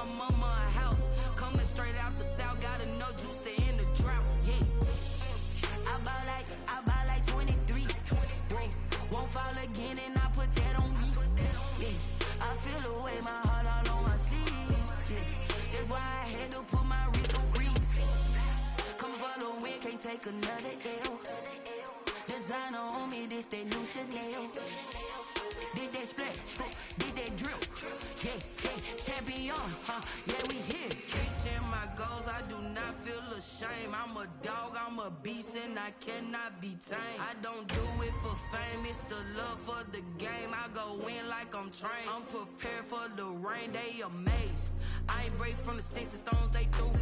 my mama a house. Coming straight out the south, got enough juice to end the drought. Yeah. I buy like 23. Won't fall again and I put that on me. Yeah. I feel the way, my heart all on my sleeve. Yeah. That's why I had to put my wrist on freeze. Coming for the win, can't take another L. Designer on me, this that new Chanel. Did that split, did that drill. Yeah, champion, yeah, we here. Reaching my goals, I do not feel ashamed. I'm a dog, I'm a beast, and I cannot be tamed. I don't do it for fame, it's the love for the game. I go in like I'm trained. I'm prepared for the rain, they amazed. I ain't break from the sticks and stones they threw.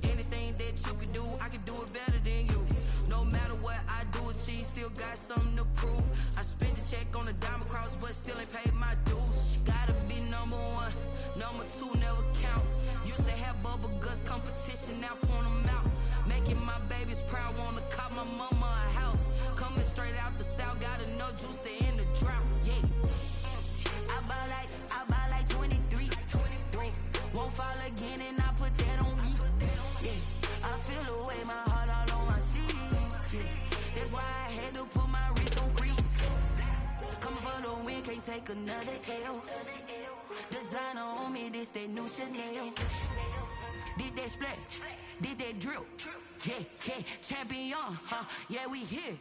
Anything that you can do, I can do it better than you. No matter what I do, achieve, still got something to prove. I spent the check on the diamond cross, but still ain't paid my dues. Gotta be number one, number two never count. Used to have bubble guts competition, now point them out. Making my babies proud, wanna cop my mama a house. Coming straight out the south, got enough juice to end the drought. Yeah. I buy like 23. Won't fall again and I put that on me. Yeah. I feel the way, my heart all on my sleeve. Yeah. That's why I had to put my wrist on freeze. Coming for the win, can't take another L. Designer on me, this that new Chanel. Did that split, did that drill. Yeah, champion, yeah, we here.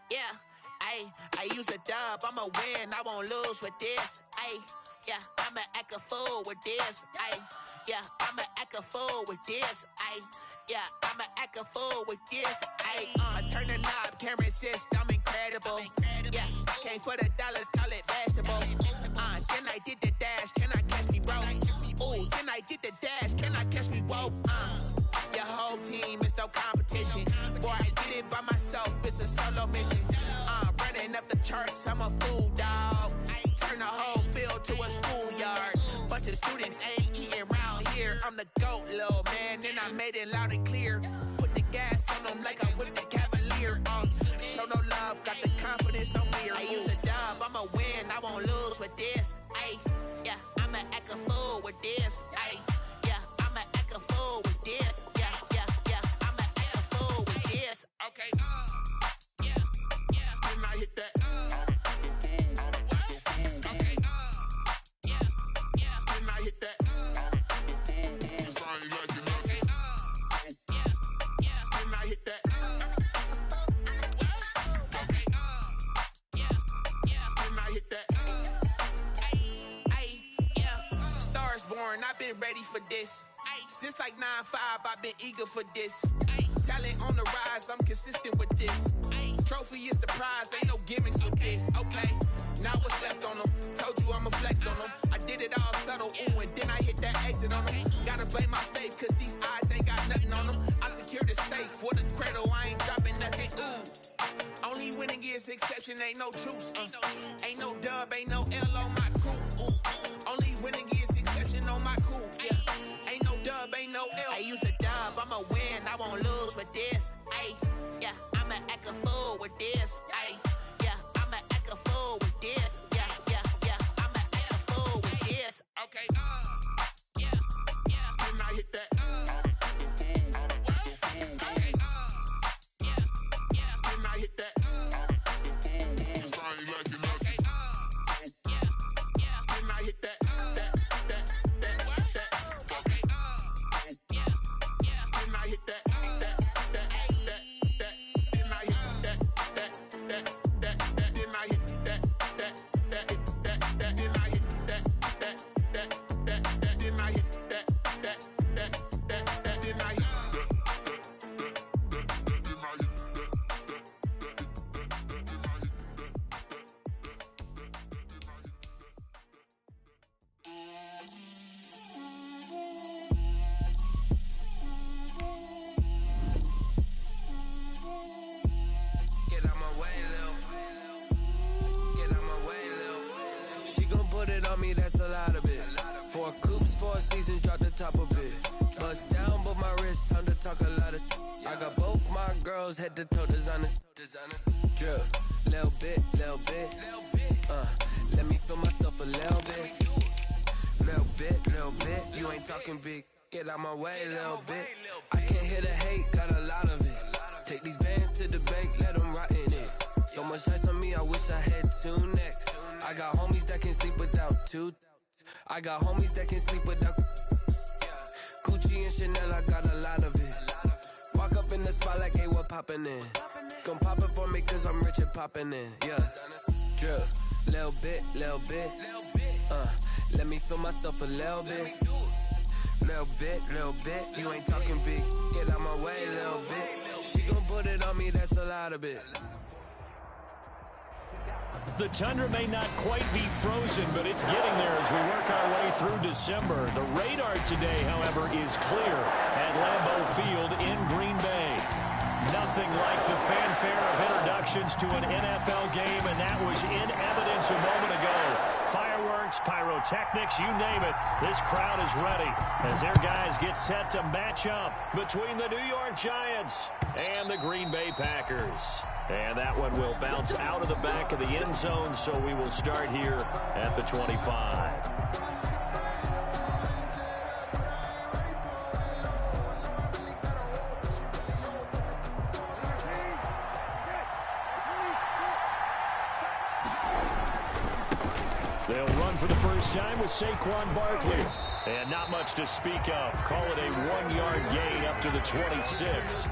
Yeah, I use a dub, I'ma win, I won't lose with this. Yeah, I'ma act a fool with this. Yeah, I'ma act a fool with this. Yeah, I'ma act a fool with this. Turn the knob, can't resist, I'm incredible. Yeah, came for the dollars, call it vegetable. Then I did the dash, can I catch me, bro? Ooh, then I did the dash, can I catch me, whoa? Your whole team is no competition. Boy, I did it by myself, it's a solo mission. Running up the charts, I'm a fool, dog. Turn the whole field to a schoolyard. hit that. Okay. Yeah. Then I hit that. Cause I ain't like it. Okay. Yeah. Then I hit that. Okay. Yeah. Then I hit that. Ay, yeah. Stars born, I've been ready for this. Since like 9-5, I've been eager for this. Talent on the rise, I'm consistent with this. Trophy is the prize, ain't no gimmicks with this. Okay, now what's left on them? Told you I'ma flex on them. I did it all subtle, ooh, and then I hit that exit on them. Gotta blame my faith, cause these eyes ain't got nothing on them. I secure the safe for the cradle, I ain't dropping nothing, ooh. Only winning is exception, ain't no truce. Ain't no dub, ain't no L on my crew. Only winning is exception on my crew, yeah. Ain't no dub, ain't no L. I use a dub, I'ma win, I won't lose with this. Ay, yeah, I'ma act a fool with this. Ay, yeah, I'ma act a fool with this. Yeah, I'ma act a fool with this. Okay, yeah, then I hit that. Okay, yeah, then I hit that. Cause I ain't like it. Okay, yeah, then I hit that. That's a lot of it. 4 coops, 4 seasons, drop the top a bit. Bust down, but my wrist, time to talk a lot of. I got both my girls head to toe designer. Drip, little bit. Let me feel myself a little bit. You ain't talking big. Get out my way, little bit. I can't hear the hate, got a lot of it. Take these bands to the bank, let them rot in it. So much ice on me, I wish I had 2 necks. I got homies that can sleep without 2. I got homies that can sleep without Gucci and Chanel, I got a lot of it. Walk up in the spot like, hey, what poppin' in? Gon' pop it for me cause I'm rich and poppin' in. Yeah, drip, little bit. Let me feel myself a little bit. Little bit. You ain't talking big. Get out my way, little bit. She gon' put it on me, that's a lot of it. The tundra may not quite be frozen, but it's getting there as we work our way through December. The radar today, however, is clear at Lambeau Field in Green Bay. Nothing like the fanfare of introductions to an NFL game, and that was in evidence a moment ago. Fireworks, pyrotechnics, you name it. This crowd is ready as their guys get set to match up between the New York Giants and the Green Bay Packers. And that one will bounce out of the back of the end zone, so we will start here at the 25. They'll run for the first time with Saquon Barkley. And not much to speak of. Call it a 1-yard gain up to the 26.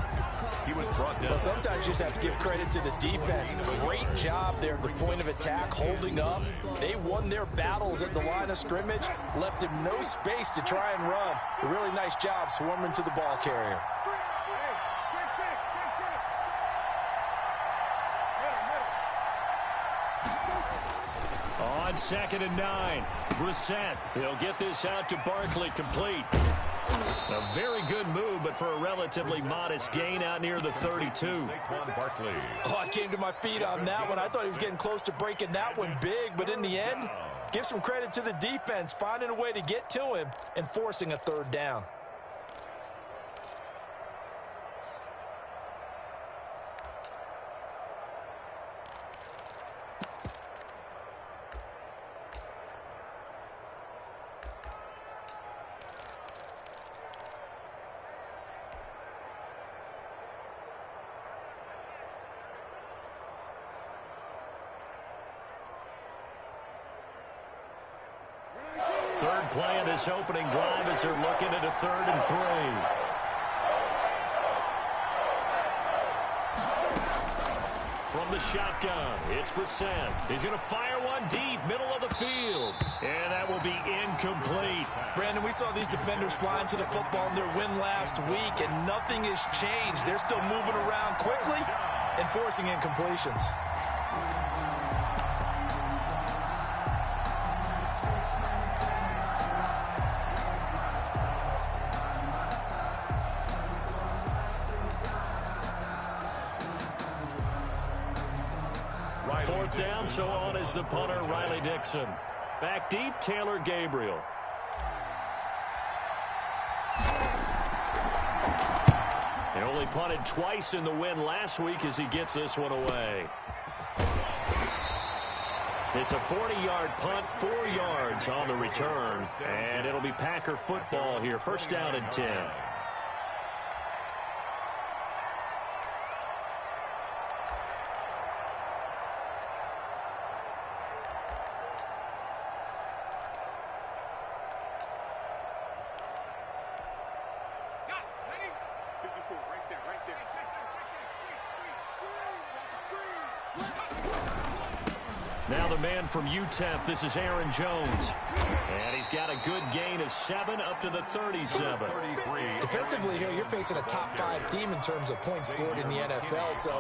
He was brought down. Well, sometimes you just have to give credit to the defense. Great job there at the point of attack, holding up. They won their battles at the line of scrimmage, left him no space to try and run. A really nice job swarming to the ball carrier. On 2nd and 9, Brissett. He'll get this out to Barkley, complete. A very good move, but for a relatively modest gain out near the 32. Oh, I came to my feet on that one. I thought he was getting close to breaking that one big, but in the end, give some credit to the defense, finding a way to get to him and forcing a 3rd down. Third play of this opening drive as they're looking at a 3rd and 3. From the shotgun, it's Brissett. He's going to fire one deep, middle of the field. And that will be incomplete. Brandon, we saw these defenders flying to the football in their win last week, and nothing has changed. They're still moving around quickly and forcing incompletions. Fourth down, so on is the punter, Riley Dixon. Back deep, Taylor Gabriel. He only punted twice in the win last week as he gets this one away. It's a 40-yard punt, 4 yards on the return, and it'll be Packer football here. First down and 10. Now the man from UTEP, this is Aaron Jones. And he's got a good gain of 7 up to the 37. Defensively here, you're facing a top 5 team in terms of points scored in the NFL. So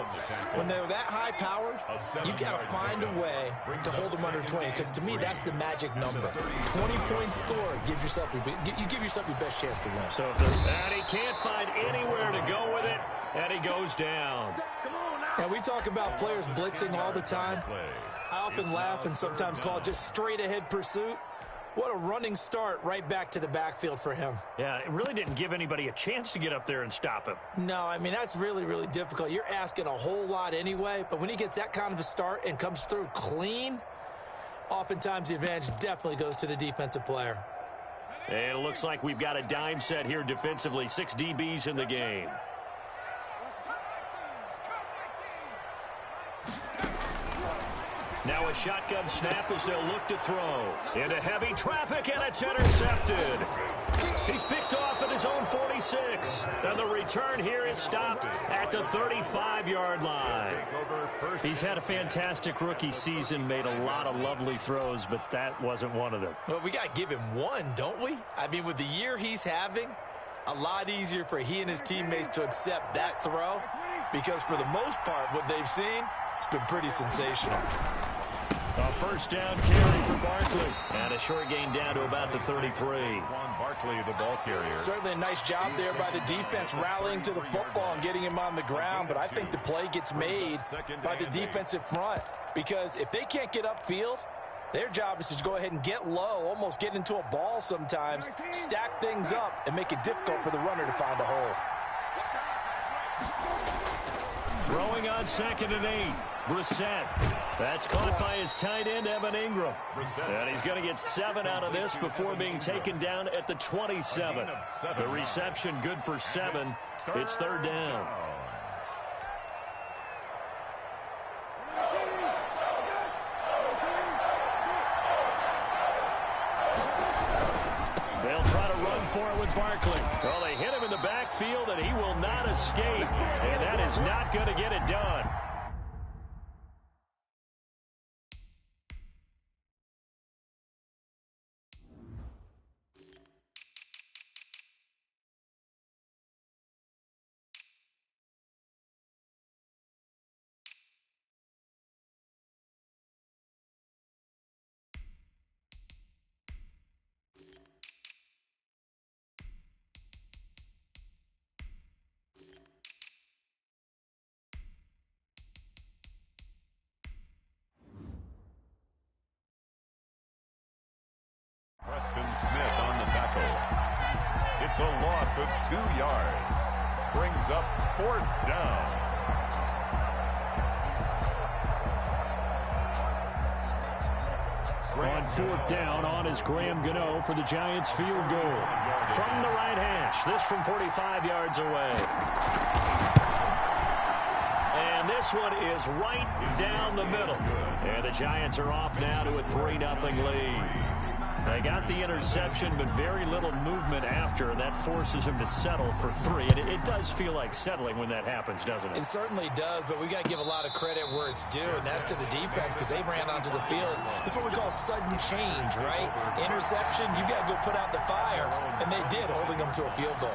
when they're that high-powered, you've got to find a way to hold them under 20. Because to me, that's the magic number. 20-point score gives yourself you give yourself your best chance to win. So and he can't find anywhere to go with it, and he goes down. Now, we talk about players blitzing all the time. I often laugh and sometimes call it just straight-ahead pursuit. What a running start right back to the backfield for him. Yeah, it really didn't give anybody a chance to get up there and stop him. No, I mean, that's really, really difficult. You're asking a whole lot anyway, but when he gets that kind of a start and comes through clean, oftentimes the advantage definitely goes to the defensive player. And it looks like we've got a dime set here defensively. 6 DBs in the game. Now a shotgun snap as they'll look to throw. Into heavy traffic, and it's intercepted. He's picked off at his own 46. And the return here is stopped at the 35-yard line. He's had a fantastic rookie season, made a lot of lovely throws, but that wasn't one of them. Well, we got to give him one, don't we? I mean, with the year he's having, a lot easier for he and his teammates to accept that throw, because for the most part, what they've seen, it's been pretty sensational. A first down carry for Barkley. And a short gain down to about the 33. Barkley, the ball carrier. Certainly a nice job there by the defense rallying to the football and getting him on the ground. But I think the play gets made by the defensive front. Because if they can't get upfield, their job is to go ahead and get low, almost get into a ball sometimes, stack things up, and make it difficult for the runner to find a hole. Throwing on 2nd and 8. Brissett. That's caught by his tight end, Evan Ingram. And he's going to get 7 out of this before being taken down at the 27. The reception good for 7. It's 3rd down. They'll try to run for it with Barkley. Well, they hit him in the backfield, and he will not escape. And that is not going to get it done. Smith on the tackle. It's a loss of 2 yards. Brings up 4th down. On 4th down, on is Graham Gano for the Giants field goal. From the right hash, this from 45 yards away. And this one is right down the middle. And the Giants are off now to a 3-0 lead. They got the interception, but very little movement after, and that forces him to settle for 3. And it does feel like settling when that happens, doesn't it? It certainly does, but we got to give a lot of credit where it's due, and that's to the defense because they ran onto the field. This is what we call sudden change, right? Interception, you got to go put out the fire, and they did, holding them to a field goal.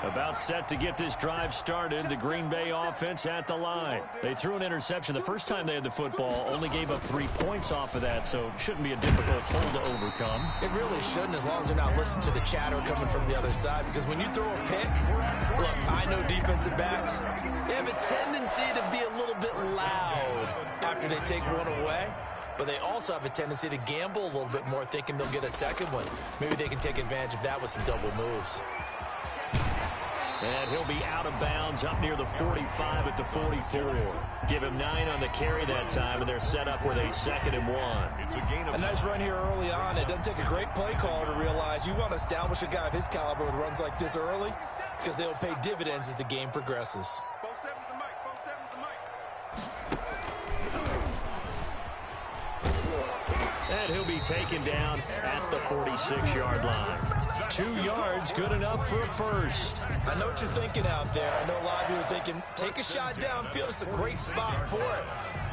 About set to get this drive started, the Green Bay offense at the line. They threw an interception the first time they had the football, only gave up 3 points off of that, so it shouldn't be a difficult hole to overcome. It really shouldn't, as long as they're not listening to the chatter coming from the other side, because when you throw a pick, look, I know defensive backs, they have a tendency to be a little bit loud after they take one away, but they also have a tendency to gamble a little bit more, thinking they'll get a second one. Maybe they can take advantage of that with some double moves. And he'll be out of bounds up near the 45 at the 44. Give him 9 on the carry that time, and they're set up with a 2nd and 1. A nice run here early on. It doesn't take a great play caller to realize you want to establish a guy of his caliber with runs like this early because they'll pay dividends as the game progresses. And he'll be taken down at the 46-yard line. 2 yards, good enough for a first. I know what you're thinking out there. I know a lot of you are thinking, take a shot downfield. It's a great spot for it.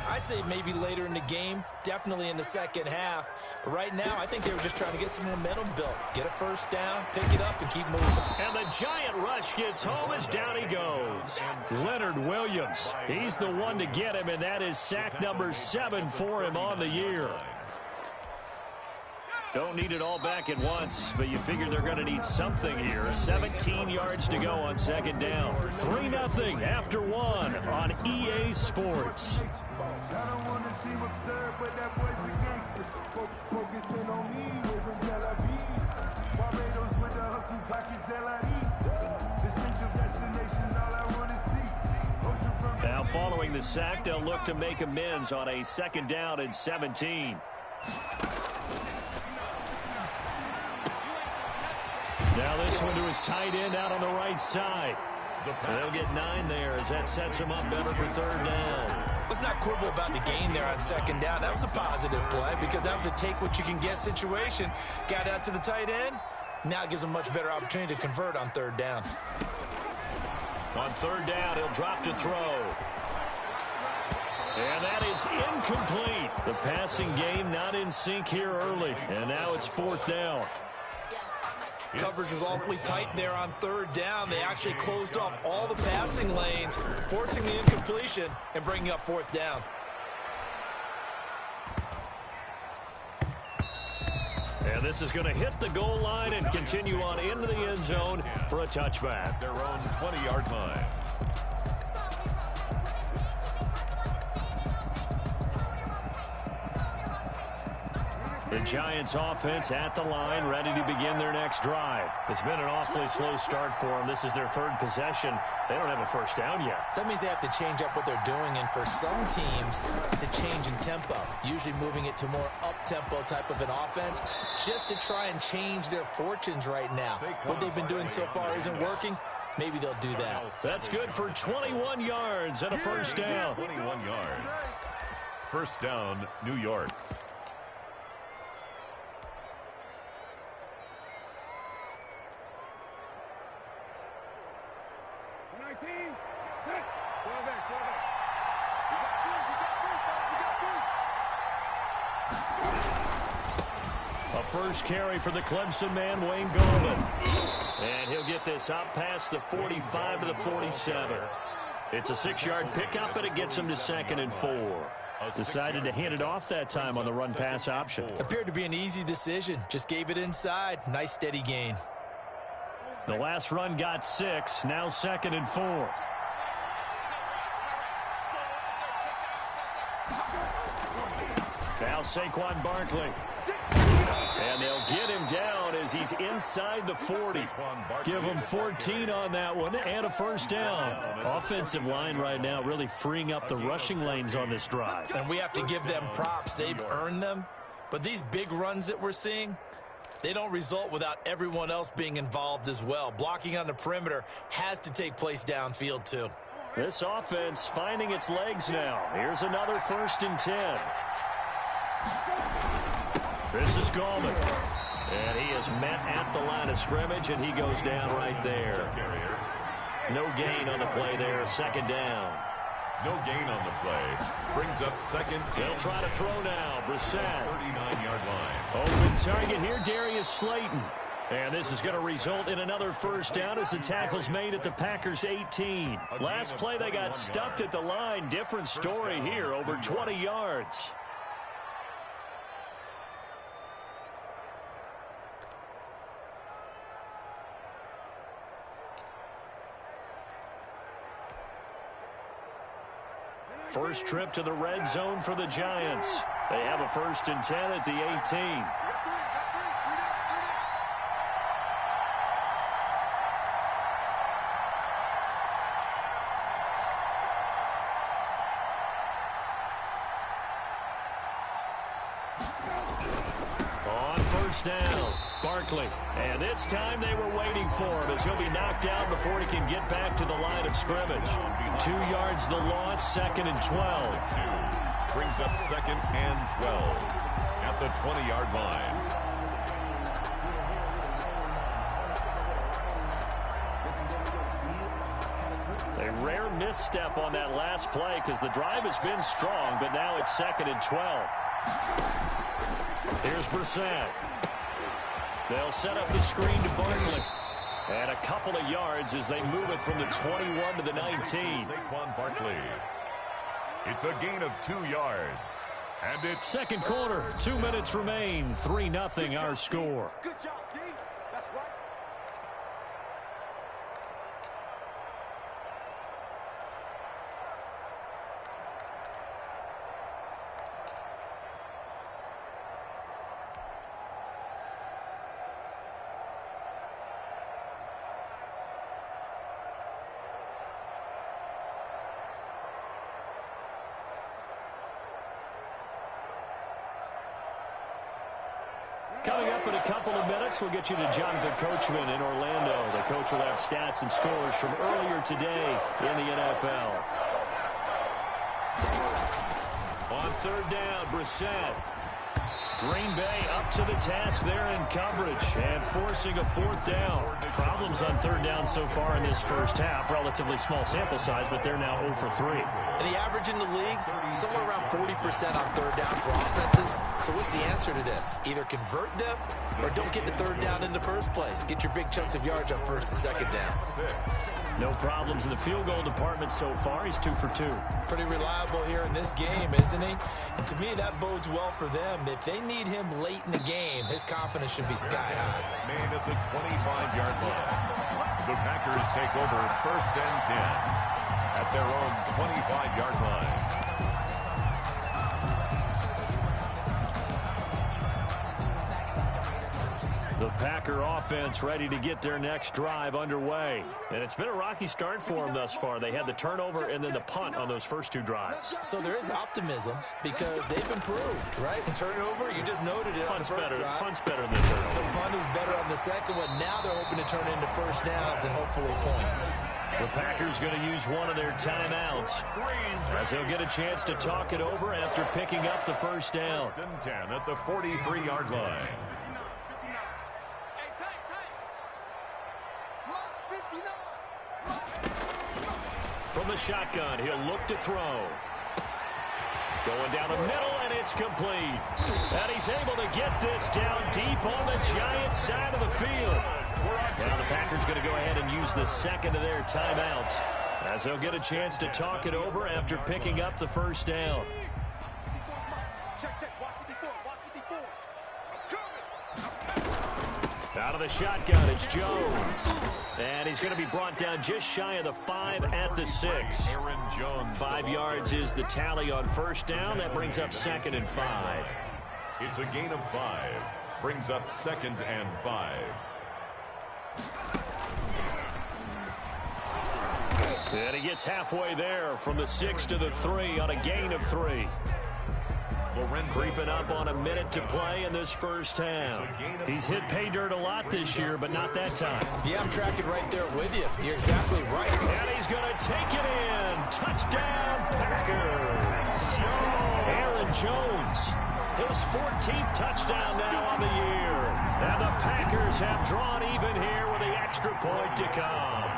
I'd say maybe later in the game, definitely in the second half. But right now, I think they were just trying to get some momentum built. Get a first down, pick it up, and keep moving. And the giant rush gets home as down he goes. Leonard Williams, he's the one to get him, and that is sack number 7 for him on the year. Don't need it all back at once, but you figure they're going to need something here. 17 yards to go on 2nd down. 3-0 after 1 on EA Sports. I don't want to seem absurd, but that boy's a gangster. Focusing on me, we're from Tel Aviv. Barbados with the hustle, pockets LIDs. Distinctive destinations, all I want to see. Now following the sack, they'll look to make amends on a 2nd down and 17. Now this one to his tight end out on the right side. They'll get 9 there as that sets him up better for 3rd down. Let's not quibble about the gain there on 2nd down. That was a positive play because that was a take-what-you-can-get situation. Got out to the tight end. Now it gives him a much better opportunity to convert on 3rd down. On 3rd down, he'll drop to throw. And that is incomplete. The passing game not in sync here early. And now it's 4th down. Coverage was awfully tight there on 3rd down. They actually closed off all the passing lanes, forcing the incompletion and bringing up 4th down. And this is going to hit the goal line and continue on into the end zone for a touchback. Their own 20-yard line. The Giants offense at the line, ready to begin their next drive. It's been an awfully slow start for them. This is their 3rd possession. They don't have a first down yet. So that means they have to change up what they're doing, and for some teams, it's a change in tempo, usually moving it to more up-tempo type of an offense, just to try and change their fortunes right now. What they've been doing so far isn't working. Maybe they'll do that. That's good for 21 yards and a first down. 21 yards. First down, New York. A first carry for the Clemson man, Wayne Gallman. And he'll get this up past the 45 to the 47. It's a 6-yard pickup, but it gets him to 2nd and 4. Decided to hand it off that time on the run-pass option. Appeared to be an easy decision. Just gave it inside. Nice, steady gain. The last run got 6. Now 2nd and 4. Now Saquon Barkley. And they'll get him down as he's inside the 40. Give him 14 on that one and a first down. Offensive line right now really freeing up the rushing lanes on this drive. And we have to give them props. They've earned them. But these big runs that we're seeing, they don't result without everyone else being involved as well. Blocking on the perimeter has to take place downfield too. This offense finding its legs now. Here's another 1st and 10. This is Gallman. And he is met at the line of scrimmage, and he goes down right there. No gain on the play there. Second down. No gain on the play. Brings up second. They'll try to throw now. Brissett. 39-yard line. Open target here, Darius Slayton. And this is going to result in another first down as the tackle's made at the Packers' 18. Last play, they got stuffed at the line. Different story here, over 20 yards. First trip to the red zone for the Giants. They have a 1st and 10 at the 18. On first down, Barkley. And this time they were waiting for him as he'll be knocked down before he can get back to the line of scrimmage. 2 yards the loss, 2nd and 12. Brings up 2nd and 12 at the 20-yard line. A rare misstep on that last play because the drive has been strong, but now it's 2nd and 12. Here's Brissett. They'll set up the screen to Barkley. And a couple of yards as they move it from the 21 to the 19. Saquon Barkley. It's a gain of 2 yards. And it's second quarter. 2 minutes remain. 3-0 our score. Good job, D. That's right. Coming up in a couple of minutes, we'll get you to Jonathan Coachman in Orlando. The coach will have stats and scores from earlier today in the NFL. On third down, Brissett. Green Bay up to the task there in coverage and forcing a 4th down. Problems on 3rd down so far in this first half. Relatively small sample size, but they're now 0 for 3. And the average in the league, somewhere around 40% on 3rd down for offenses. So what's the answer to this? Either convert them or don't get the 3rd down in the first place. Get your big chunks of yards on 1st and 2nd down. No problems in the field goal department so far. He's 2 for 2. Pretty reliable here in this game, isn't he? And to me, that bodes well for them. If they need him late in the game, his confidence should be sky high. made at the 25-yard line. The Packers take over 1st and 10 at their own 25-yard line. The Packer offense ready to get their next drive underway. And it's been a rocky start for them thus far. They had the turnover and then the punt on those first 2 drives. So there is optimism because they've improved, right? Turnover, you just noted it on the first drive. Punt's better than the turnover. The punt is better on the second one. Now they're hoping to turn into 1st downs and hopefully points. The Packers going to use one of their timeouts as they'll get a chance to talk it over after picking up the 1st down. 1st and 10 at the 43-yard line. From the shotgun, he'll look to throw. Going down the middle, and it's complete. And he's able to get this down deep on the Giants' side of the field. Now the Packers going to go ahead and use the second of their timeouts as they'll get a chance to talk it over after picking up the 1st down. Out of the shotgun, it's Jones. And he's going to be brought down just shy of the 5 at the 6. Aaron Jones. 5 yards is the tally on 1st down. That brings up 2nd and 5. It's a gain of 5. Brings up 2nd and 5. And he gets halfway there from the 6 to the 3 on a gain of 3. Creeping up on a minute to play in this first half. He's hit pay dirt a lot this year, but not that time. Yeah, I'm tracking right there with you. You're exactly right. And he's going to take it in. Touchdown, Packers. Aaron Jones. His 14th touchdown now on the year. And the Packers have drawn even here with the extra point to come.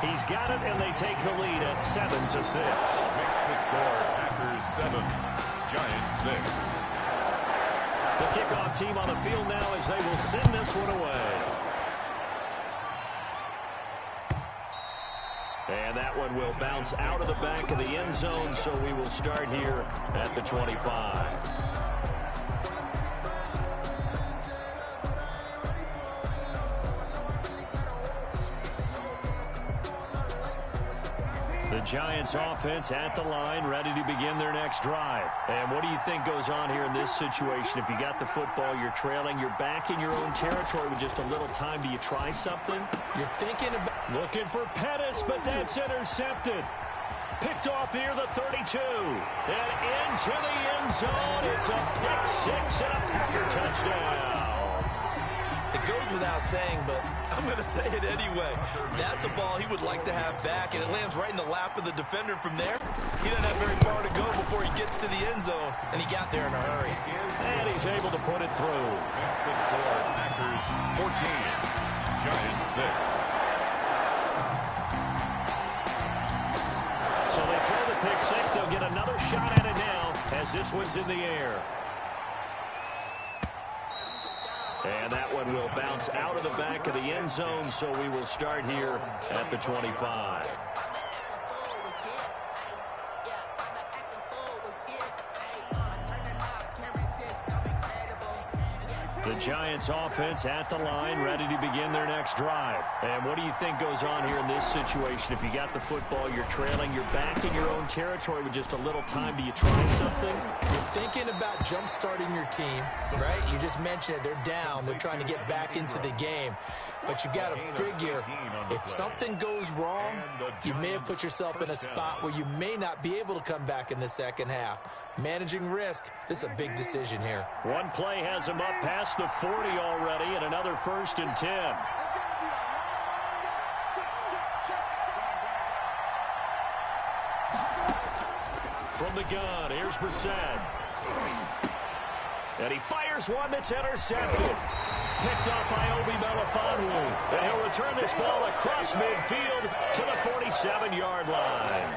He's got it, and they take the lead at 7-6. Makes the score Packers 7, Giants 6. The kickoff team on the field now as they will send this one away. And that one will bounce out of the back of the end zone, so we will start here at the 25. The Giants offense at the line, ready to begin their next drive. And what do you think goes on here in this situation? If you got the football, you're trailing, you're back in your own territory with just a little time. Do you try something? You're thinking about... Looking for Pettis, but that's intercepted. Picked off near the 32. And into the end zone. It's a pick six and a Packer touchdown. It goes without saying, but I'm going to say it anyway. That's a ball he would like to have back, and it lands right in the lap of the defender from there. He doesn't have very far to go before he gets to the end zone, and he got there in a hurry. And he's able to put it through. Makes the score Packers 14, Giants 6. So they throw the pick six. They'll get another shot at it now as this one's in the air. And that one will bounce out of the back of the end zone, so we will start here at the 25. The Giants offense at the line, ready to begin their next drive. And what do you think goes on here in this situation? If you got the football, you're trailing, you're back in your own territory with just a little time. Do you try something? You're thinking about jump-starting your team, right? You just mentioned it. They're down. They're trying to get back into the game. But you got to figure, if something goes wrong, you may have put yourself in a spot where you may not be able to come back in the second half. Managing risk, this is a big decision here. One play has him up past the 40 already, and another 1st and 10. From the gun, here's Brissett. And he fires one that's intercepted. Picked off by Obi Melifonwu. And he'll return this ball across midfield to the 47-yard line.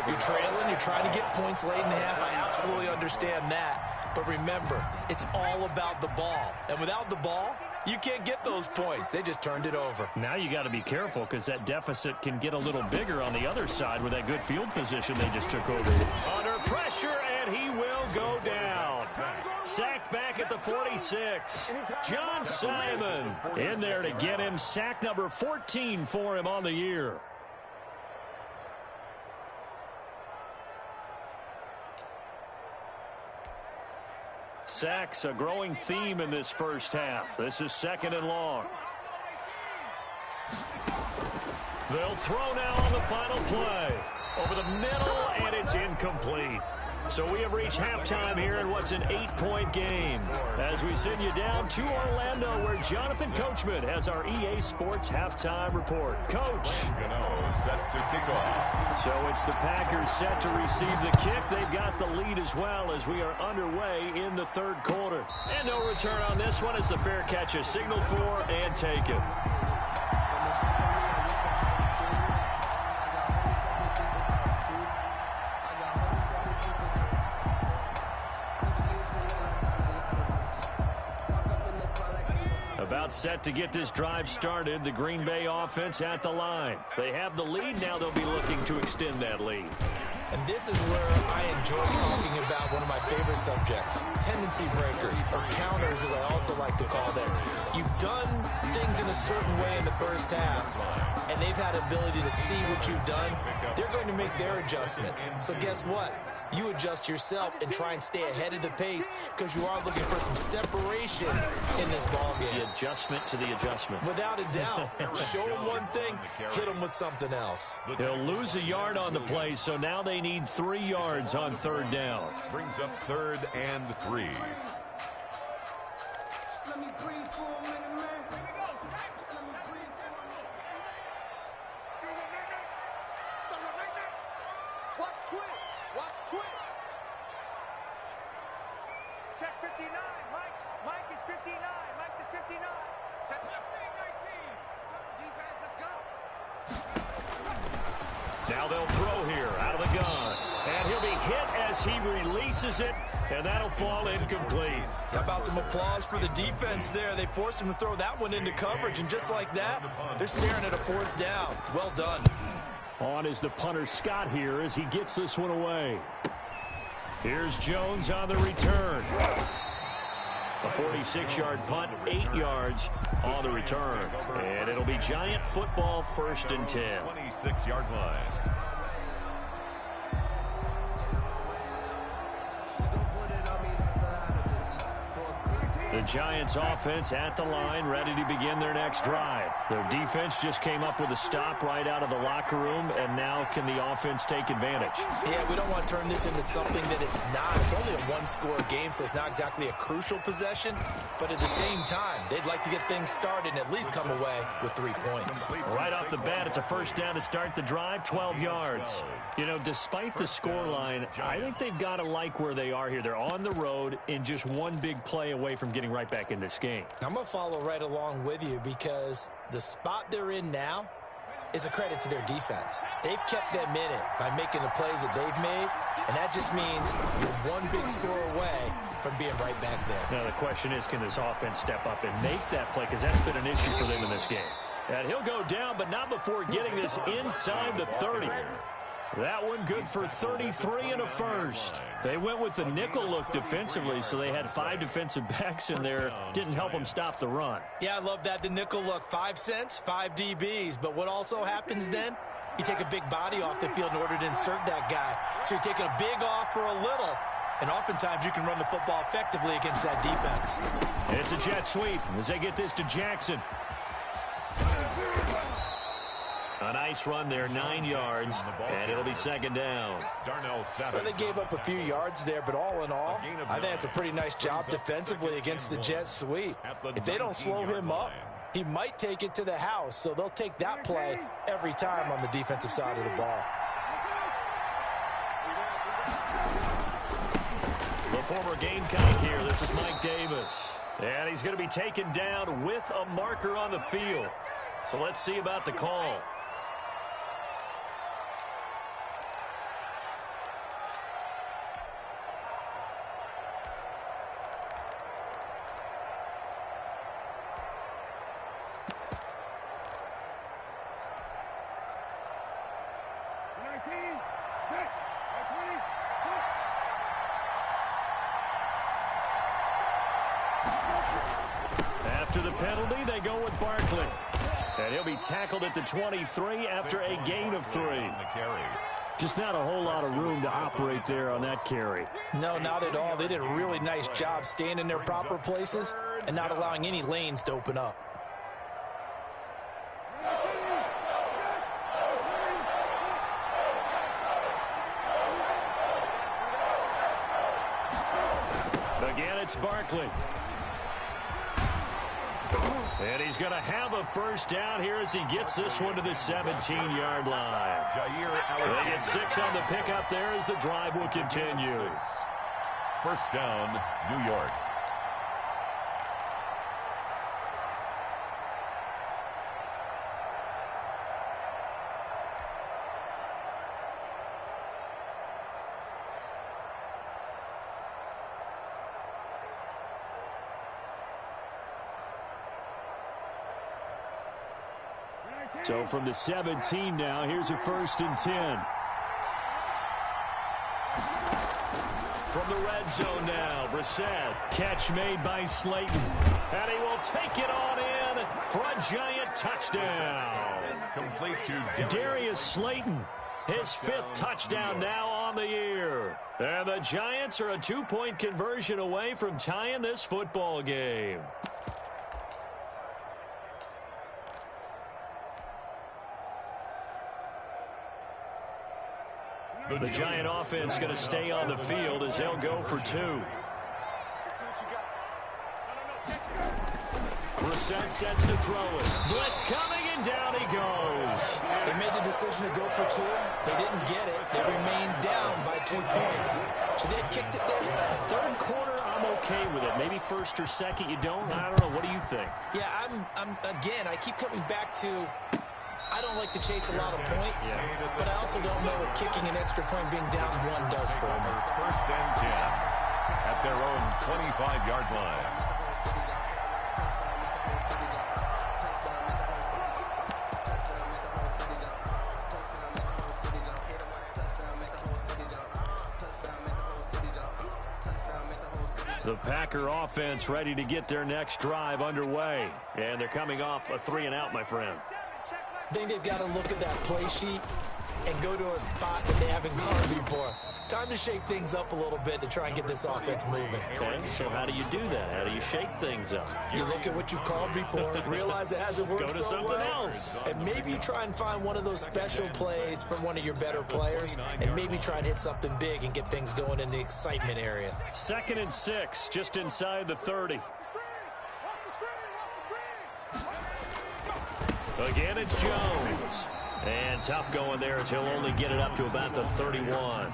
You're trailing. You're trying to get points late in the half. I absolutely understand that. But remember, it's all about the ball. And without the ball, you can't get those points. They just turned it over. Now you got to be careful because that deficit can get a little bigger on the other side with that good field position they just took over. Under pressure, and he will go down. Sacked back at the 46. John Simon in there to get him. Sack number 14 for him on the year. Sacks, a growing theme in this first half. This is 2nd and long. They'll throw now on the final play. Over the middle, and it's incomplete. So we have reached halftime here in what's an 8-point game. As we send you down to Orlando, where Jonathan Coachman has our EA Sports halftime report. Coach. Set to kick off. So it's the Packers set to receive the kick. They've got the lead as well as we are underway in the 3rd quarter. And no return on this one as the fair catch is signaled for and taken. About set to get this drive started. The Green Bay offense at the line. They have the lead. Now they'll be looking to extend that lead. And this is where I enjoy talking about one of my favorite subjects, tendency breakers, or counters as I also like to call them. You've done things in a certain way in the first half, and they've had ability to see what you've done. They're going to make their adjustments. So guess what? You adjust yourself and try and stay ahead of the pace because you are looking for some separation in this ball game. The adjustment to the adjustment. Without a doubt. Show them one thing, hit them with something else. He'll lose a yard on the play, so now they need 3 yards on 3rd down. Brings up 3rd and 3. Now they'll throw here out of the gun. And he'll be hit as he releases it, and that'll fall incomplete. How about some applause for the defense there? They forced him to throw that one into coverage, and just like that, they're staring at a 4th down. Well done. On is the punter Scott here as he gets this one away. Here's Jones on the return. A 46-yard punt, 8 yards on the return. And it'll be Giant football, 1st and 10. 26-yard line. The Giants offense at the line, ready to begin their next drive. Their defense just came up with a stop right out of the locker room, and now can the offense take advantage? Yeah, we don't want to turn this into something that it's not. It's only a 1-score game, so it's not exactly a crucial possession. But at the same time, they'd like to get things started and at least come away with 3 points. Right off the bat, it's a 1st down to start the drive, 12 yards. You know, despite the scoreline, I think they've got to like where they are here. They're on the road and just one big play away from getting right back in this game. I'm going to follow right along with you because the spot they're in now is a credit to their defense. They've kept them in it by making the plays that they've made, and that just means you're one big score away from being right back there. Now the question is, can this offense step up and make that play? Because that's been an issue for them in this game. And he'll go down, but not before getting this inside the 30. That one good for 33 and a 1st. They went with the nickel look defensively, so they had 5 defensive backs in there. Didn't help them stop the run. Yeah, I love that, the nickel look. 5 cents, 5 DBs. But what also happens then? You take a big body off the field in order to insert that guy. So you're taking a big off for a little. And oftentimes you can run the football effectively against that defense. It's a jet sweep as they get this to Jackson. A nice run there, 9 yards, and it'll be 2nd down. Well, they gave up a few yards there, but all in all, I think it's a pretty nice job defensively against the jet sweep. If they don't slow him up, he might take it to the house, so they'll take that play every time on the defensive side of the ball. The former Gamecock here, this is Mike Davis. And he's going to be taken down with a marker on the field. So let's see about the call. After the penalty, they go with Barkley. And he'll be tackled at the 23 after a gain of 3. Just not a whole lot of room to operate there on that carry. No, not at all. They did a really nice job staying in their proper places and not allowing any lanes to open up. Again, it's Barkley. And he's going to have a 1st down here as he gets this one to the 17-yard line. They get 6 on the pickup there as the drive will continue. 1st down, New York. So from the 17 now, here's a 1st and 10. From the red zone now, Brissett. Catch made by Slayton. And he will take it on in for a Giant touchdown. Complete to Darius Slayton. His 5th touchdown now on the year. And the Giants are a 2-point conversion away from tying this football game. The Giant offense going to stay on the field as they'll go for 2. Brissett sets to throw it. Blitz coming, and down he goes. They made the decision to go for 2. They didn't get it. They remained down by 2 points. Should they have kicked it there? 3rd quarter, I'm okay with it. Maybe 1st or 2nd, you don't. I don't know. What do you think? Yeah, I'm again, I keep coming back to, I I don't like to chase a lot of points, but I also don't know what kicking an extra point being down 1 does for me. First and 10 at their own 25-yard line. The Packer offense ready to get their next drive underway. And they're coming off a 3-and-out, my friend. I think they've got to look at that play sheet and go to a spot that they haven't gone before. Time to shake things up a little bit to try and get this offense moving. Okay, so how do you do that? How do you shake things up? You look at what you called before, realize it hasn't worked Go to so something well, else. and maybe try and find one of those special plays from one of your better players, and maybe try and hit something big and get things going in the excitement area. 2nd and 6, just inside the 30. Again, it's Jones. And tough going there as he'll only get it up to about the 31.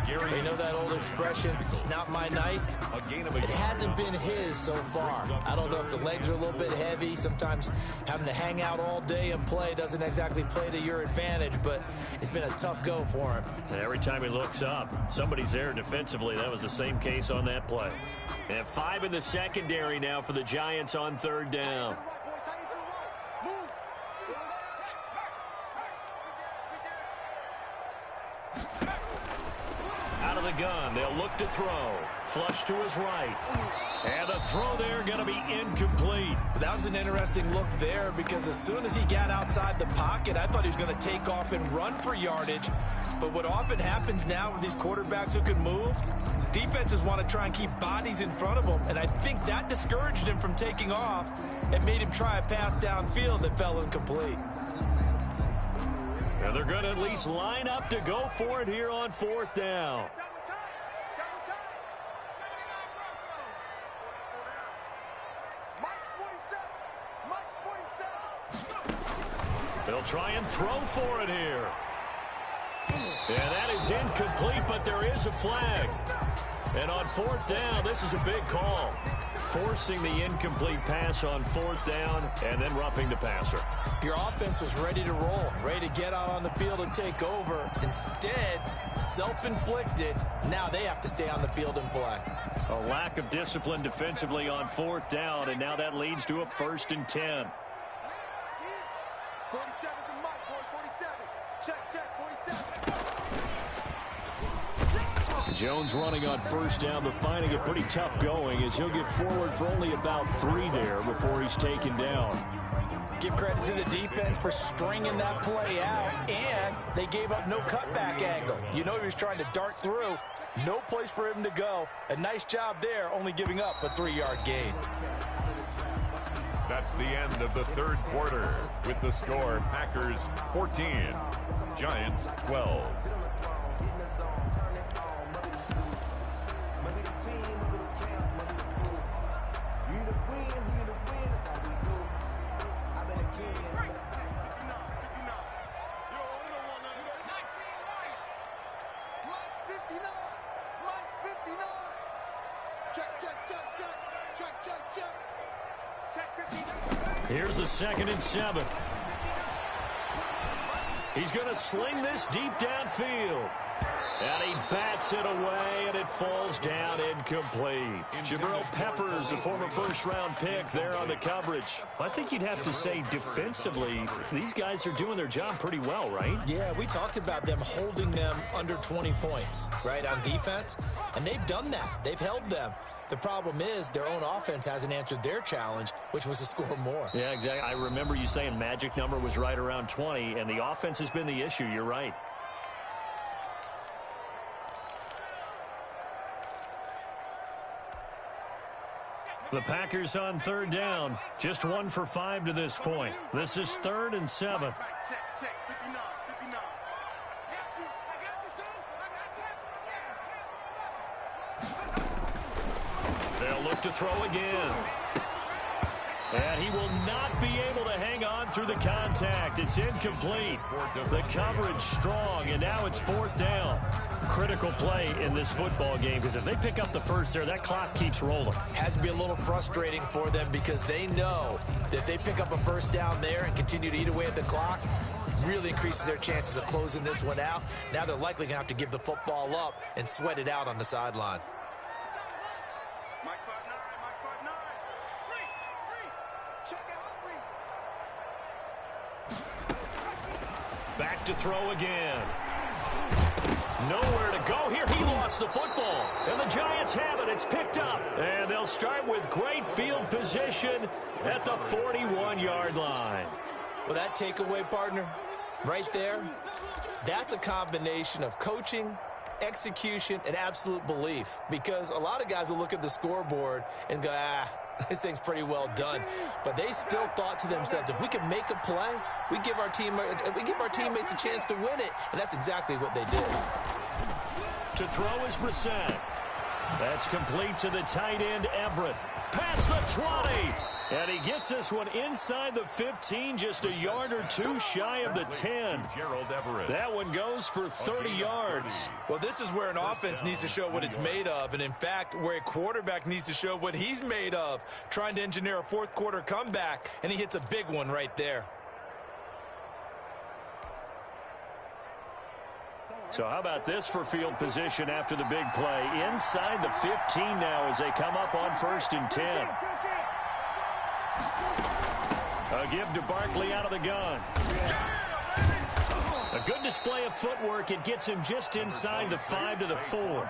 You know that old expression, it's not my night? It hasn't been his so far. I don't know if the legs are a little bit heavy. Sometimes having to hang out all day and play doesn't exactly play to your advantage, but it's been a tough go for him. And every time he looks up, somebody's there defensively. That was the same case on that play. And 5 in the secondary now for the Giants on 3rd down. Out of the gun, they'll look to throw. Flush to his right. And the throw there going to be incomplete. That was an interesting look there because as soon as he got outside the pocket, I thought he was going to take off and run for yardage. But what often happens now with these quarterbacks who can move, defenses want to try and keep bodies in front of them. And I think that discouraged him from taking off and made him try a pass downfield that fell incomplete. And they're going to at least line up to go for it here on 4th down. They'll try and throw for it here. And that is incomplete, but there is a flag. And on 4th down, this is a big call. Forcing the incomplete pass on 4th down and then roughing the passer. Your offense was ready to roll, ready to get out on the field and take over. Instead, self-inflicted, now they have to stay on the field and play. A lack of discipline defensively on 4th down, and now that leads to a 1st and 10. 47 to Mike, boy, 47. Check, 47. Jones running on 1st down, but finding it pretty tough going as he'll get forward for only about 3 there before he's taken down. Give credit to the defense for stringing that play out, and they gave up no cutback angle. You know he was trying to dart through. No place for him to go. A nice job there, only giving up a 3-yard gain. That's the end of the 3rd quarter with the score Packers 14, Giants 12. Here's a 2nd and 7. He's going to sling this deep downfield. And he bats it away, and it falls down incomplete. Jabril Peppers, a former 1st-round pick, there on the coverage. I think you'd have to say defensively, these guys are doing their job pretty well, right? Yeah, we talked about them holding them under 20 points, right, on defense. And they've done that. They've held them. The problem is their own offense hasn't answered their challenge, which was to score more. Yeah, exactly. I remember you saying magic number was right around 20, and the offense has been the issue. You're right. The Packers on 3rd down. Just 1 for 5 to this point. This is 3rd and 7. Check, 59, 59. They'll look to throw again. And he will not be able to hang on through the contact. It's incomplete. The coverage strong, and now it's 4th down. Critical play in this football game, because if they pick up the first there, that clock keeps rolling. Has to be a little frustrating for them because they know that if they pick up a first down there and continue to eat away at the clock, really increases their chances of closing this one out. Now they're likely going to have to give the football up and sweat it out on the sideline. Back to throw again. Nowhere to go here. He lost the football. And the Giants have it. It's picked up. And they'll start with great field position at the 41-yard line. Well, that takeaway, partner, right there, that's a combination of coaching, execution, and absolute belief. Because a lot of guys will look at the scoreboard and go, this thing's pretty well done. But they still thought to themselves, if we can make a play, we give our teammates a chance to win it. And that's exactly what they did. To throw is Brissett. That's complete to the tight end, Everett. Past the 20. And he gets this one inside the 15, just a yard or two shy of the 10. That one goes for 30 yards. Well, this is where an offense needs to show what it's made of. And, in fact, where a quarterback needs to show what he's made of, trying to engineer a fourth-quarter comeback, and he hits a big one right there. So how about this for field position after the big play? Inside the 15 now as they come up on 1st and 10. A give to Barkley out of the gun. A good display of footwork. It gets him just inside the 5 to the 4.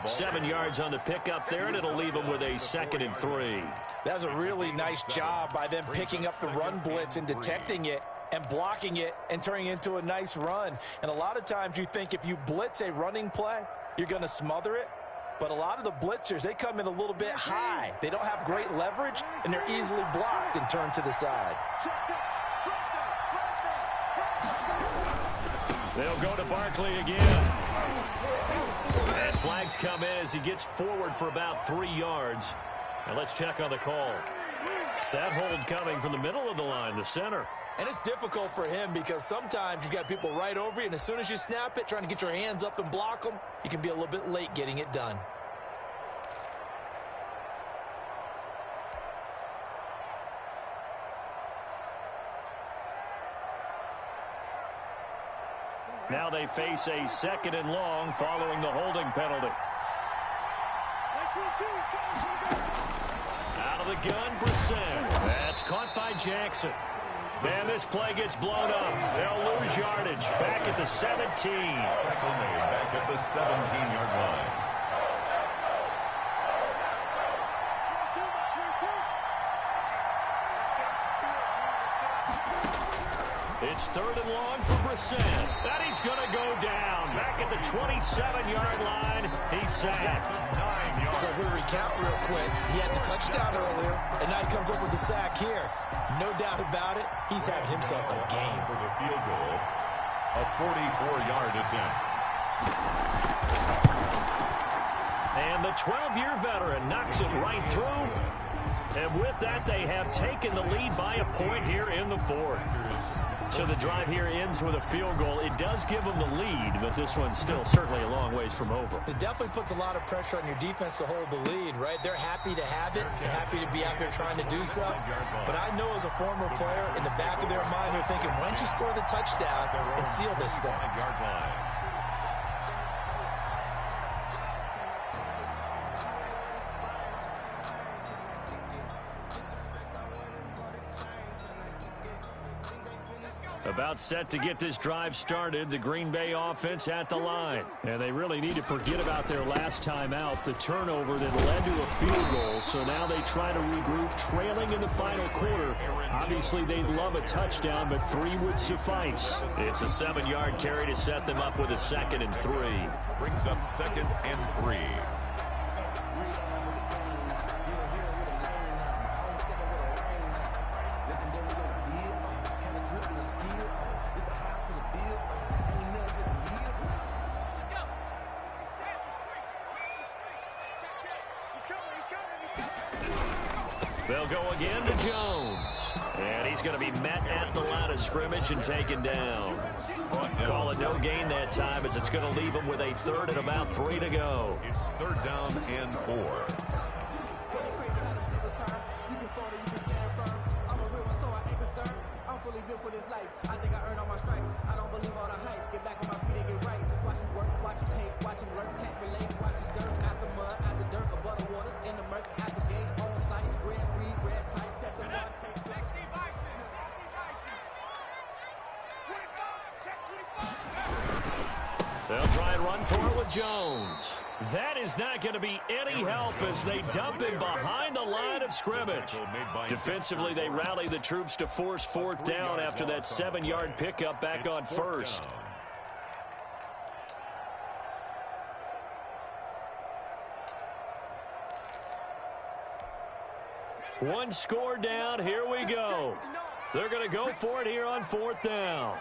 7 yards on the pickup there, and it'll leave him with a 2nd and 3. That was a really nice job by them picking up the run blitz and detecting it and blocking it and turning it into a nice run. And a lot of times you think if you blitz a running play, you're going to smother it. But a lot of the blitzers, they come in a little bit high. They don't have great leverage, and they're easily blocked and turned to the side. They'll go to Barkley again. And flags come in as he gets forward for about 3 yards. And let's check on the call. That hold coming from the middle of the line, the center. And it's difficult for him because sometimes you've got people right over you, and as soon as you snap it, trying to get your hands up and block them, you can be a little bit late getting it done. Now they face a 2nd and long following the holding penalty. Out of the gun, Brissett. That's caught by Jackson. And this play gets blown up. They'll lose yardage. Back at the 17. Tackle made back at the 17-yard line. It's 3rd and long for Brissett. And he's going to go down. Back at the 27-yard line. He's sacked. So we're going to recount real quick. He had the touchdown earlier, and now he comes up with the sack here. No doubt about it, he's having himself a game. For the field goal, a 44-yard attempt. And the 12-year veteran knocks it right through. And with that, they have taken the lead by a point here in the 4th. So the drive here ends with a field goal. It does give them the lead, but this one's still certainly a long ways from over. It definitely puts a lot of pressure on your defense to hold the lead, right? They're happy to have it. They're happy to be out there trying to do so. But I know as a former player, in the back of their mind, they're thinking, why don't you score the touchdown and seal this thing? About set to get this drive started, the Green Bay offense at the line. And they really need to forget about their last time out, the turnover that led to a field goal. So now they try to regroup, trailing in the final quarter. Obviously, they'd love a touchdown, but 3 would suffice. It's a 7-yard carry to set them up with a 2nd and 3. Brings up 2nd and 3. They'll go again to Jones. And he's going to be met at the line of scrimmage and taken down. Call it no gain that time as it's going to leave him with a third and about 3 to go. It's 3rd down and 4. For this life, I think I earned all my stripes. I don't believe all the hype. Get back on my feet and get right. Watch him work, watch him hate, watch him lurk, can't relate. Watch his dirt, after mud, after dirt, above the waters, in the murk, at the gate, on site, red free, red tight, set the bar, take shots. 60 Bison, 60 Bison. 25, check 25. They'll try and run for it with Jones. That is not going to be any help as they dump him behind the line of scrimmage. Defensively, they rally the troops to force 4th down after that 7-yard pickup back on 1st. One score down. Here we go. They're going to go for it here on 4th down.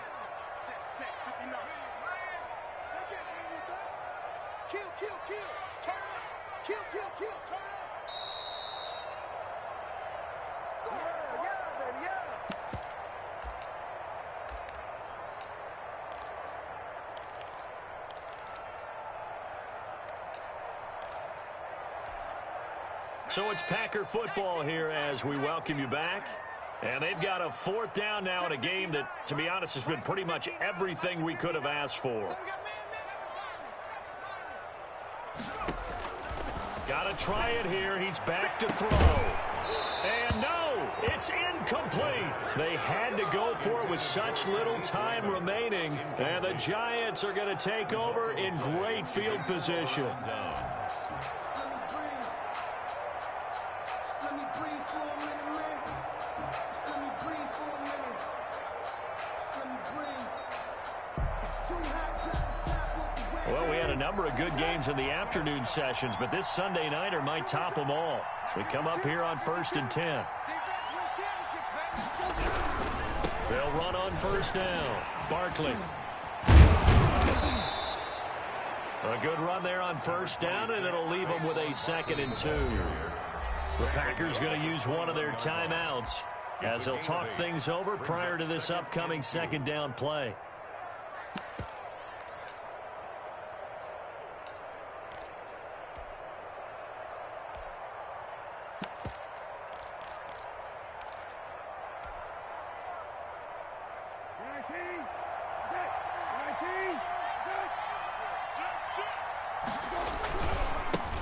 So it's Packer football here as we welcome you back. And they've got a 4th down now in a game that, to be honest, has been pretty much everything we could have asked for. Got to try it here. He's back to throw. And no, it's incomplete. They had to go for it with such little time remaining. And the Giants are going to take over in great field position. Well, we had a number of good games in the afternoon sessions, but this Sunday nighter might top them all. We come up here on 1st and 10. They'll run on 1st down. Barkley. A good run there on 1st down, and it'll leave them with a 2nd and 2. The Packers going to use one of their timeouts as they'll talk things over prior to this upcoming 2nd down play.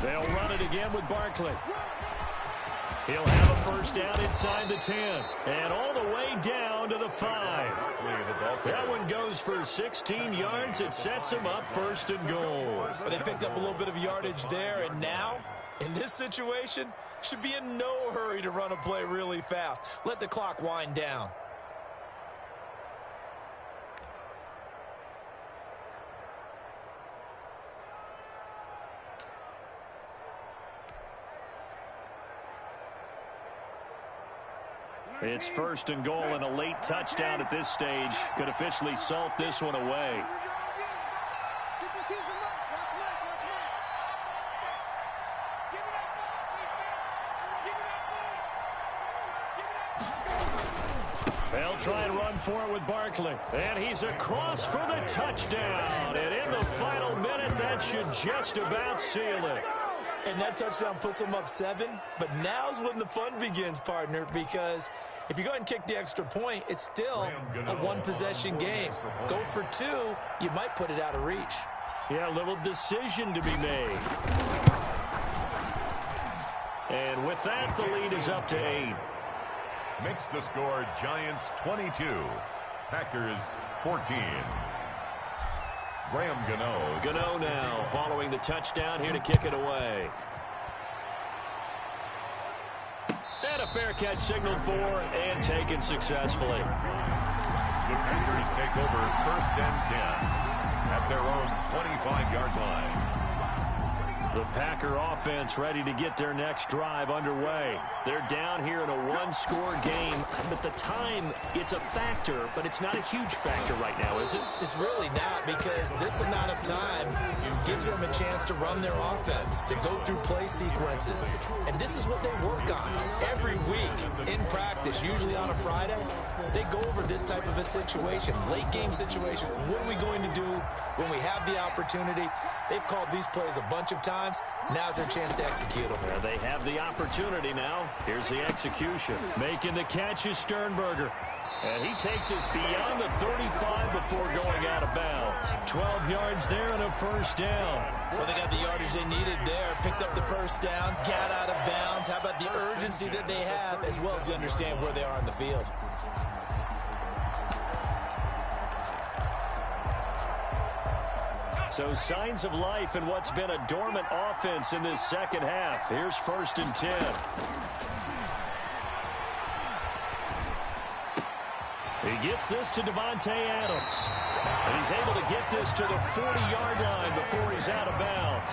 They'll run it again with Barkley. He'll have a 1st down inside the 10. And all the way down to the 5. That one goes for 16 yards. It sets him up 1st and goal. They picked up a little bit of yardage there, and now, in this situation, should be in no hurry to run a play really fast. Let the clock wind down. It's 1st and goal, and a late touchdown at this stage could officially salt this one away. They'll try and run for it with Barkley. And he's across for the touchdown. And in the final minute, that should just about seal it. And that touchdown puts them up 7. But now's when the fun begins, partner, because if you go ahead and kick the extra point, it's still a one-possession game. Go for 2, you might put it out of reach. Yeah, a little decision to be made. And with that, the lead is up to 8. Makes the score Giants 22, Packers 14. Graham Gano now following the touchdown here to kick it away. And a fair catch signaled for and taken successfully. The Packers take over 1st and 10 at their own 25-yard line. The Packer offense ready to get their next drive underway. They're down here in a one-score game. At the time, it's a factor, but it's not a huge factor right now, is it? It's really not, because this amount of time gives them a chance to run their offense, to go through play sequences. And this is what they work on every week in practice, usually on a Friday. They go over this type of a situation, late game situation. What are we going to do when we have the opportunity? They've called these plays a bunch of times. Now's their chance to execute them. Well, they have the opportunity now. Here's the execution. Making the catch is Sternberger. And he takes us beyond the 35 before going out of bounds. 12 yards there and a first down. Well, they got the yardage they needed there. Picked up the first down, got out of bounds. How about the urgency that they have, as well as they understand where they are on the field? So signs of life in what's been a dormant offense in this second half. Here's 1st and 10. He gets this to Davante Adams. And he's able to get this to the 40-yard line before he's out of bounds.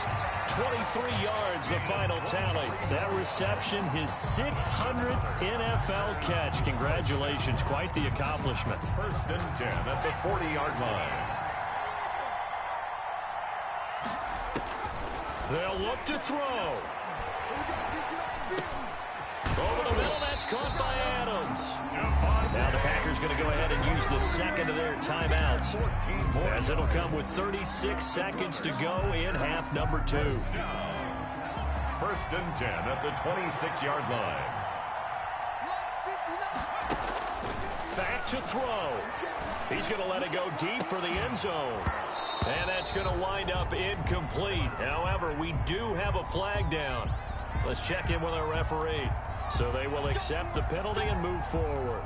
23 yards, the final tally. That reception, his 600th NFL catch. Congratulations, quite the accomplishment. 1st and 10 at the 40-yard line. They'll look to throw. Over the middle, that's caught by Adams. Now the Packers going to go ahead and use the second of their timeouts, as it'll come with 36 seconds to go in half number 2. 1st and 10 at the 26-yard line. Back to throw. He's going to let it go deep for the end zone. And that's going to wind up incomplete. However, we do have a flag down. Let's check in with our referee. So they will accept the penalty and move forward.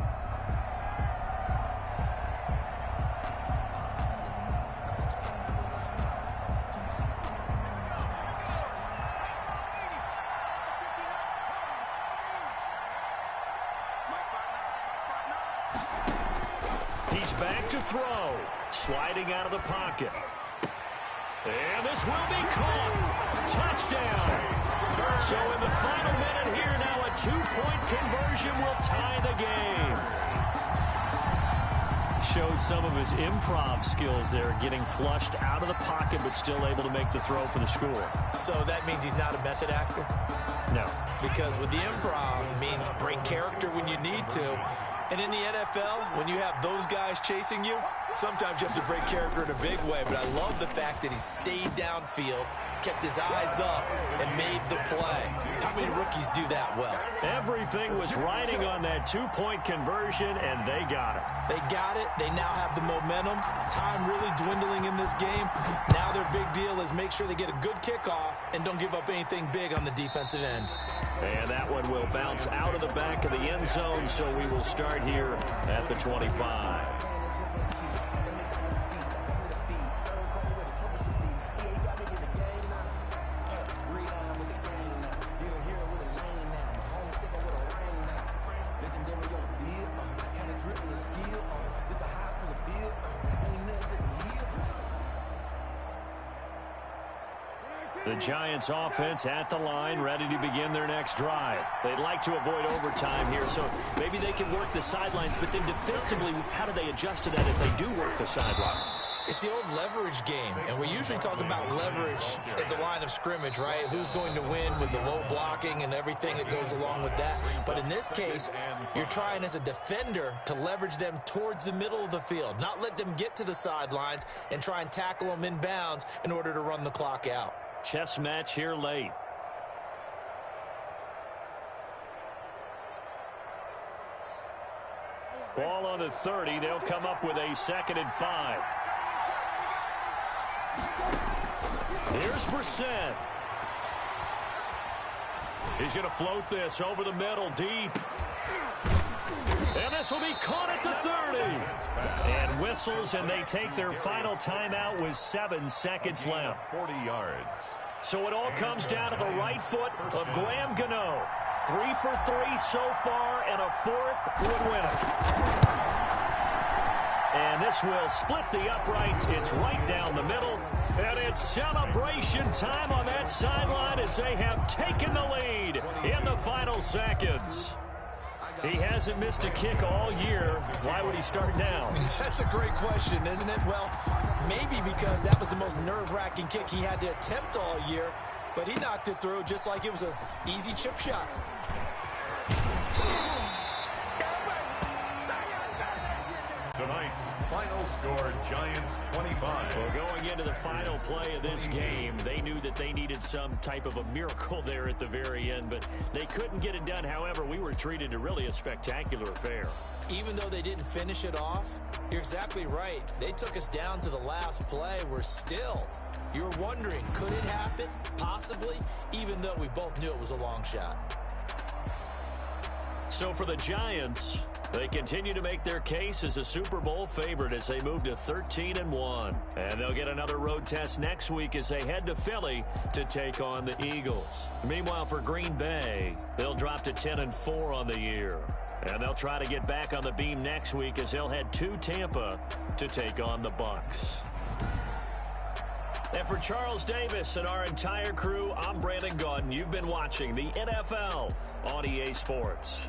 He's back to throw. Sliding out of the pocket. And this will be caught. Touchdown. So in the final minute here now, a 2-point conversion will tie the game. Showed some of his improv skills there, getting flushed out of the pocket, but still able to make the throw for the score. So that means he's not a method actor? No. Because with the improv, it means break character when you need to. And in the NFL, when you have those guys chasing you, sometimes you have to break character in a big way. But I love the fact that he stayed downfield, kept his eyes up, and made the play. How many rookies do that well? Everything was riding on that 2-point conversion, and they got it. They got it. They now have the momentum. Time really dwindling in this game. Now their big deal is make sure they get a good kickoff and don't give up anything big on the defensive end. And that one will bounce out of the back of the end zone, so we will start here at the 25. The Giants offense at the line, ready to begin their next drive. They'd like to avoid overtime here, so maybe they can work the sidelines, but then defensively, how do they adjust to that if they do work the sideline? It's the old leverage game, and we usually talk about leverage at the line of scrimmage, right? Who's going to win with the low blocking and everything that goes along with that. But in this case, you're trying as a defender to leverage them towards the middle of the field, not let them get to the sidelines and try and tackle them in bounds in order to run the clock out. Chess match here late. Ball on the 30. They'll come up with a 2nd and 5. Here's Brissett. He's going to float this over the middle deep. And this will be caught at the 30. And whistles, and they take their final timeout with 7 seconds left. 40 yards. So it all comes down to the right foot of Graham Gano. 3 for 3 so far, and a 4th would win it. And this will split the uprights. It's right down the middle. And it's celebration time on that sideline as they have taken the lead in the final seconds. He hasn't missed a kick all year. Why would he start now? That's a great question, isn't it? Well, maybe because that was the most nerve-wracking kick he had to attempt all year, but he knocked it through just like it was an easy chip shot. Tonight's final score, Giants 25. Well, going into the final play of this game, they knew that they needed some type of a miracle there at the very end, but they couldn't get it done. However, we were treated to really a spectacular affair. Even though they didn't finish it off, you're exactly right. They took us down to the last play. We're still, you're wondering, could it happen? Possibly, even though we both knew it was a long shot. So for the Giants, they continue to make their case as a Super Bowl favorite as they move to 13-1. And they'll get another road test next week as they head to Philly to take on the Eagles. Meanwhile, for Green Bay, they'll drop to 10-4 on the year. And they'll try to get back on the beam next week as they'll head to Tampa to take on the Bucs. And for Charles Davis and our entire crew, I'm Brandon Gaudin. You've been watching the NFL on EA Sports.